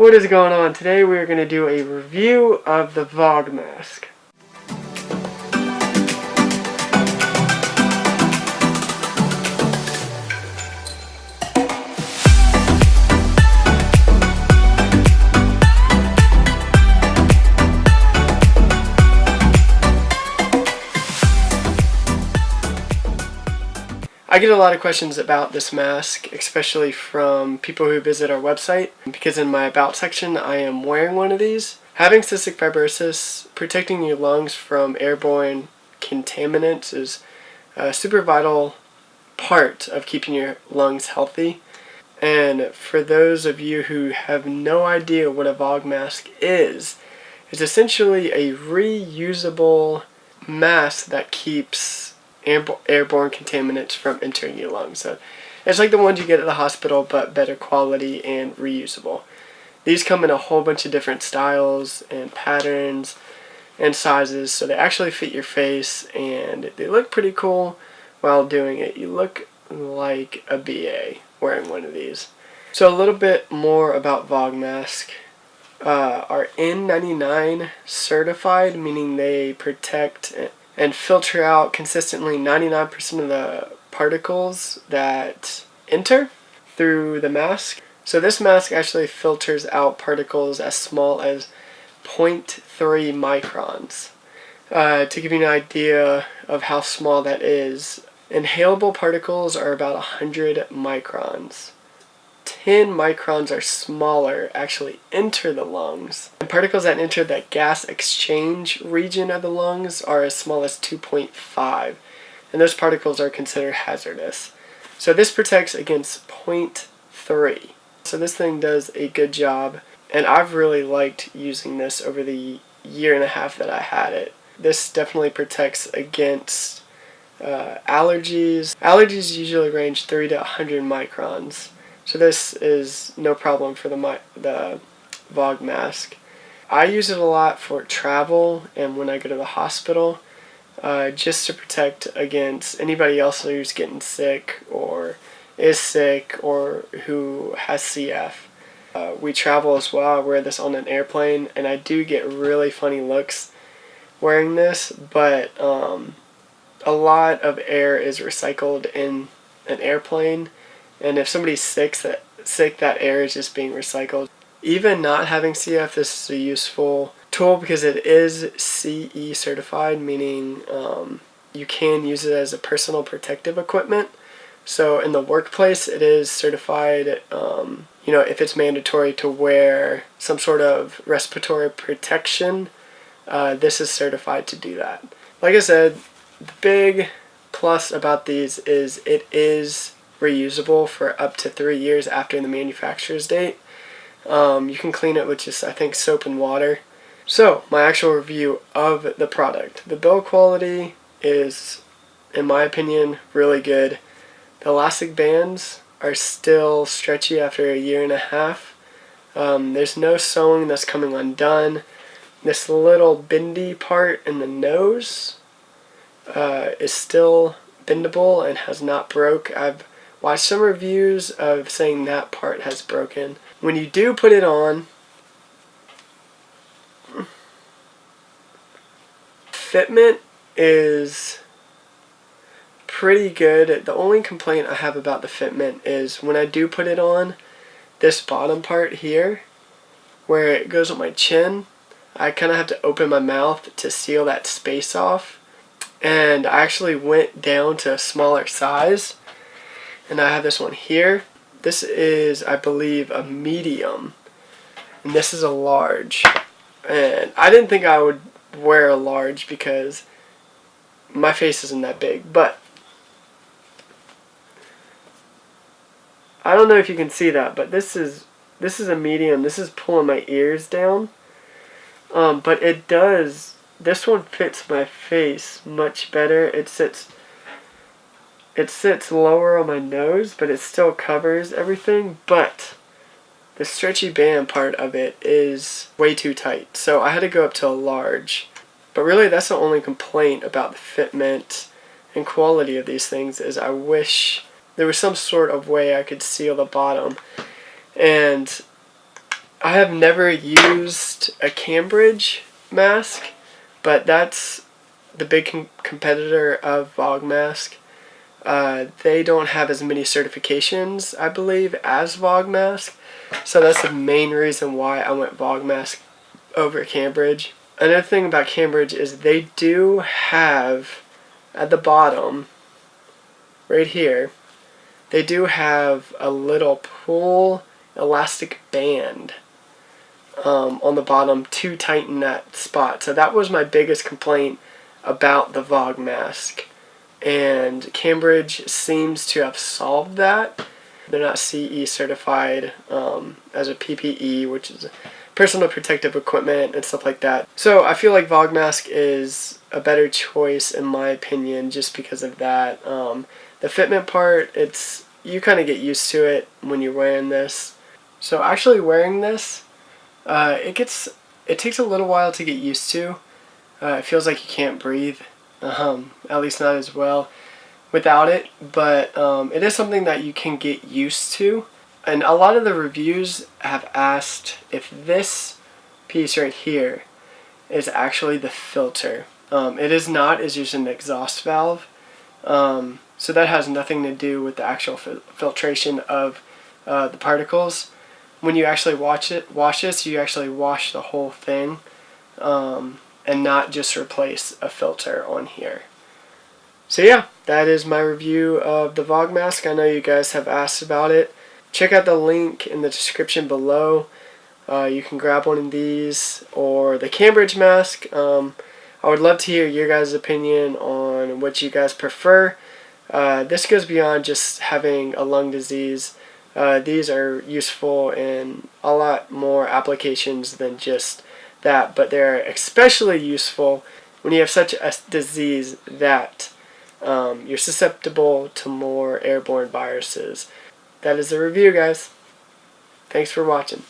What is going on? Today we are going to do a review of the Bog Mask. I get a lot of questions about this mask, especially from people who visit our website, because in my About section I am wearing one of these. Having cystic fibrosis, protecting your lungs from airborne contaminants is a super vital part of keeping your lungs healthy. And for those of you who have no idea what a Bog mask is, it's essentially a reusable mask that keeps airborne contaminants from entering your lungs. So it's like the ones you get at the hospital, but better quality and reusable. These come in a whole bunch of different styles and patterns and sizes, so they actually fit your face and they look pretty cool while doing it. You look like a BA wearing one of these. So a little bit more about Bog Mask. Are N99 certified, meaning they protect and filter out consistently 99% of the particles that enter through the mask. So this mask actually filters out particles as small as 0.3 microns. To give you an idea of how small that is, inhalable particles are about 100 microns. 10 microns or smaller actually enter the lungs. And particles that enter that gas exchange region of the lungs are as small as 2.5. And those particles are considered hazardous. So this protects against 0.3. So this thing does a good job. And I've really liked using this over the year and a half that I had it. This definitely protects against allergies. Allergies usually range 3 to 100 microns. So this is no problem for the Bog mask. I use it a lot for travel and when I go to the hospital, just to protect against anybody else who's getting sick or is sick or who has CF. We travel as well. I wear this on an airplane and I do get really funny looks wearing this, but a lot of air is recycled in an airplane. And if somebody's sick, that air is just being recycled. Even not having CF, this is a useful tool because it is CE certified, meaning you can use it as a personal protective equipment. So in the workplace, it is certified, if it's mandatory to wear some sort of respiratory protection, this is certified to do that. Like I said, the big plus about these is it is reusable for up to 3 years after the manufacturer's date. You can clean it with just, I think, soap and water. So, my actual review of the product. The build quality is, in my opinion, really good. The elastic bands are still stretchy after a year and a half. There's no sewing that's coming undone. This little bendy part in the nose is still bendable and has not broke. I've watched some reviews of saying that part has broken. When you do put it on, fitment is pretty good. The only complaint I have about the fitment is when I do put it on, this bottom part here, where it goes on my chin, I kind of have to open my mouth to seal that space off. And I actually went down to a smaller size. And I have this one here. This is, I believe, a medium. And this is a large. And I didn't think I would wear a large because my face isn't that big. But I don't know if you can see that, but this is a medium. This is pulling my ears down. But it does, this one fits my face much better. It sits lower on my nose, but it still covers everything, but the stretchy band part of it is way too tight. So I had to go up to a large. But really that's the only complaint about the fitment and quality of these things is I wish there was some sort of way I could seal the bottom. And I have never used a Cambridge mask, but that's the big competitor of Vogmask. They don't have as many certifications, I believe, as Vogmask. So that's the main reason why I went Vogmask over Cambridge. Another thing about Cambridge is they do have, at the bottom, right here, they do have a little pull elastic band on the bottom to tighten that spot. So that was my biggest complaint about the Vogmask. And Cambridge seems to have solved that. They're not CE certified as a PPE, which is personal protective equipment and stuff like that. So I feel like Vogmask is a better choice in my opinion just because of that. The fitment part, you kind of get used to it when you're wearing this. So actually wearing this, it takes a little while to get used to. It feels like you can't breathe, at least not as well without it, but it is something that you can get used to. And a lot of the reviews have asked if this piece right here is actually the filter. It is not. It's just an exhaust valve. So that has nothing to do with the actual filtration of the particles. When you actually wash this, you actually wash the whole thing and not just replace a filter on here. So yeah, that is my review of the Vogmask. I know you guys have asked about it. Check out the link in the description below. You can grab one of these or the Cambridge mask. I would love to hear your guys' opinion on what you guys prefer. This goes beyond just having a lung disease. These are useful in a lot more applications than just that, but they're especially useful when you have such a disease that you're susceptible to more airborne viruses. That is the review, guys. Thanks for watching.